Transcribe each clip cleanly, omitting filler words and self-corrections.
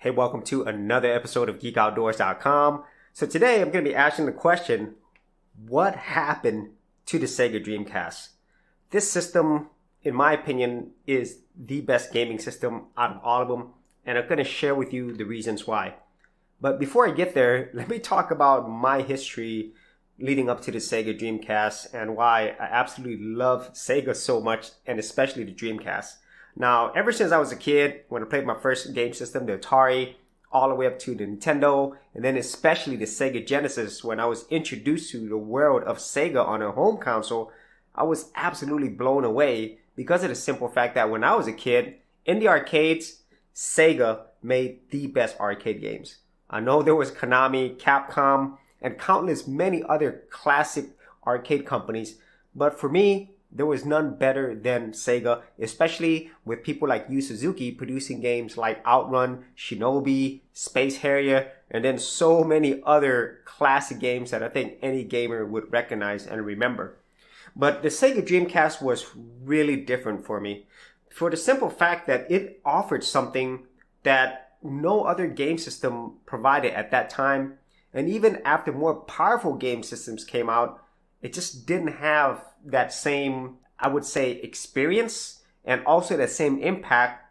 Hey, welcome to another episode of GeekOutdoors.com. So today I'm going to be asking the question, what happened to the Sega Dreamcast? This system, in my opinion, is the best gaming system out of all of them, and I'm going to share with you the reasons why. But before I get there, let me talk about my history leading up to the Sega Dreamcast and why I absolutely love Sega so much, and especially the Dreamcast. Now, ever since I was a kid, when I played my first game system, the Atari, all the way up to the Nintendo, and then especially the Sega Genesis, when I was introduced to the world of Sega on a home console, I was absolutely blown away because of the simple fact that when I was a kid, in the arcades, Sega made the best arcade games. I know there was Konami, Capcom, and countless many other classic arcade companies, but for me, there was none better than Sega, especially with people like Yu Suzuki producing games like Outrun, Shinobi, Space Harrier, and then so many other classic games that I think any gamer would recognize and remember. But the Sega Dreamcast was really different for me, for the simple fact that it offered something that no other game system provided at that time, and even after more powerful game systems came out, it just didn't have that same, I would say, experience and also that same impact,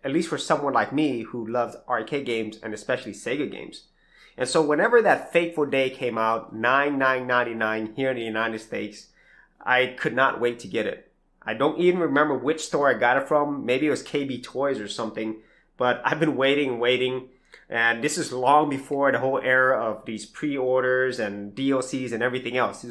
at least for someone like me who loves arcade games and especially Sega games. And so whenever that fateful day came out, 9/9/99 here in the United States, I could not wait to get it. I don't even remember which store I got it from. Maybe it was KB Toys or something, but I've been waiting. And this is long before the whole era of these pre-orders and DLCs and everything else.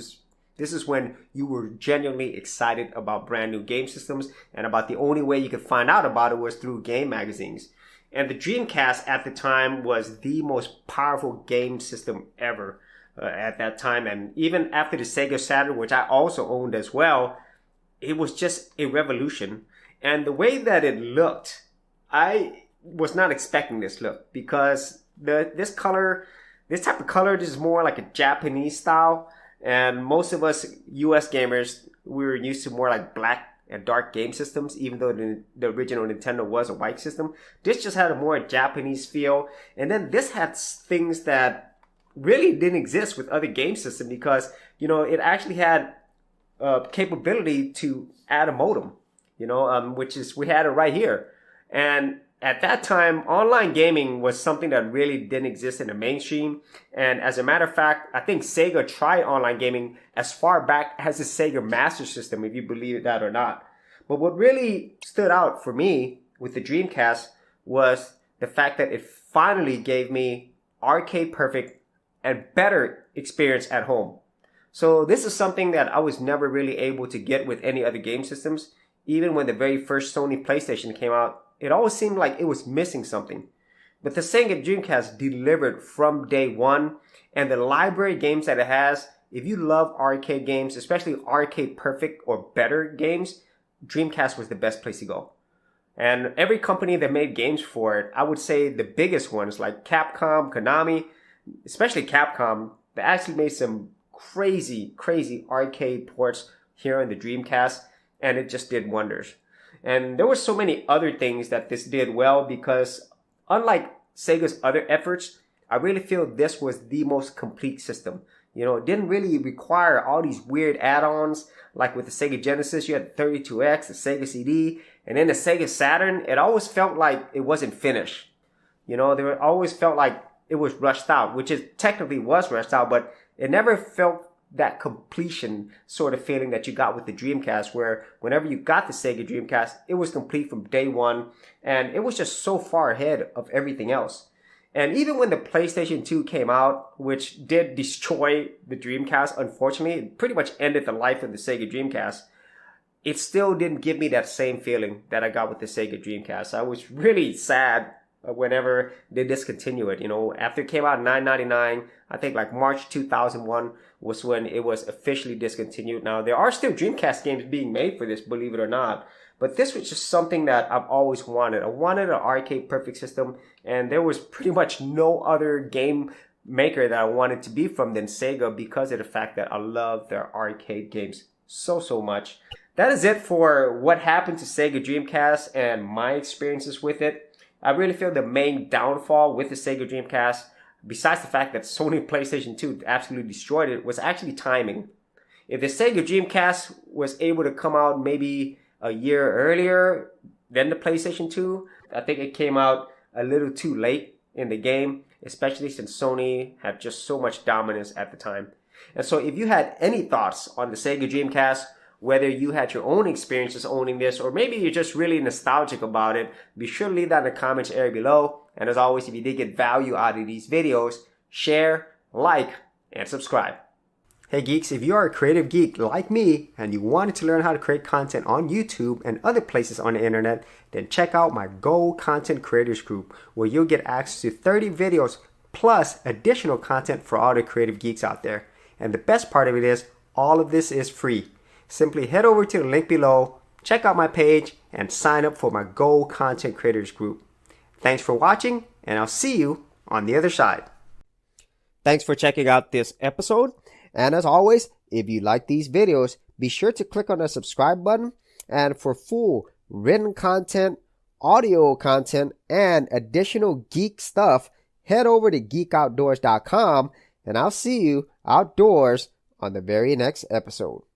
This is when you were genuinely excited about brand new game systems, and about the only way you could find out about it was through game magazines. And the Dreamcast at the time was the most powerful game system ever at that time. And even after the Sega Saturn, which I also owned as well, it was just a revolution. And the way that it looked, I was not expecting this look, because this type of color is more like a Japanese style. And most of us US gamers, we were used to more like black and dark game systems, even though the original Nintendo was a white system. This just had a more Japanese feel. And then this had things that really didn't exist with other game systems, because, it actually had capability to add a modem, which is, we had it right here. And at that time, online gaming was something that really didn't exist in the mainstream. And as a matter of fact, I think Sega tried online gaming as far back as the Sega Master System, if you believe that or not. But what really stood out for me with the Dreamcast was the fact that it finally gave me arcade perfect and better experience at home. So this is something that I was never really able to get with any other game systems. Even when the very first Sony PlayStation came out, it always seemed like it was missing something. But the Sega Dreamcast delivered from day one, and the library games that it has, if you love arcade games, especially arcade perfect or better games, Dreamcast was the best place to go. And every company that made games for it, I would say the biggest ones like Capcom, Konami, especially Capcom, they actually made some crazy arcade ports here on the Dreamcast, and it just did wonders. And there were so many other things that this did well, because unlike Sega's other efforts, I really feel this was the most complete system. It didn't really require all these weird add-ons. Like with the Sega Genesis, you had the 32X, the Sega CD, and then the Sega Saturn, it always felt like it wasn't finished. There always felt like it was rushed out, which it technically was rushed out, but it never felt that completion sort of feeling that you got with the Dreamcast, where whenever you got the Sega Dreamcast, it was complete from day one, and it was just so far ahead of everything else. And even when the PlayStation 2 came out, which did destroy the Dreamcast, unfortunately, it pretty much ended the life of the Sega Dreamcast, it still didn't give me that same feeling that I got with the Sega Dreamcast. I was really sad whenever they discontinue it. After it came out in 9/99, I think like March 2001 was when it was officially discontinued. Now, there are still Dreamcast games being made for this, believe it or not. But this was just something that I've always wanted. I wanted an arcade perfect system, and there was pretty much no other game maker that I wanted to be from than Sega, because of the fact that I love their arcade games so much. That is it for what happened to Sega Dreamcast and my experiences with it. I really feel the main downfall with the Sega Dreamcast, besides the fact that Sony PlayStation 2 absolutely destroyed it, was actually timing. If the Sega Dreamcast was able to come out maybe a year earlier than the PlayStation 2, I think it came out a little too late in the game, especially since Sony had just so much dominance at the time. And so if you had any thoughts on the Sega Dreamcast, whether you had your own experiences owning this, or maybe you're just really nostalgic about it, be sure to leave that in the comments area below. And as always, if you did get value out of these videos, share, like, and subscribe. Hey geeks, if you are a creative geek like me and you wanted to learn how to create content on YouTube and other places on the internet, then check out my Gold Content Creators Group, where you'll get access to 30 videos plus additional content for all the creative geeks out there. And the best part of it is, all of this is free. Simply head over to the link below, check out my page, and sign up for my Gold Content Creators Group. Thanks for watching, and I'll see you on the other side. Thanks for checking out this episode. And as always, if you like these videos, be sure to click on the subscribe button. And for full written content, audio content, and additional geek stuff, head over to geekoutdoors.com, and I'll see you outdoors on the very next episode.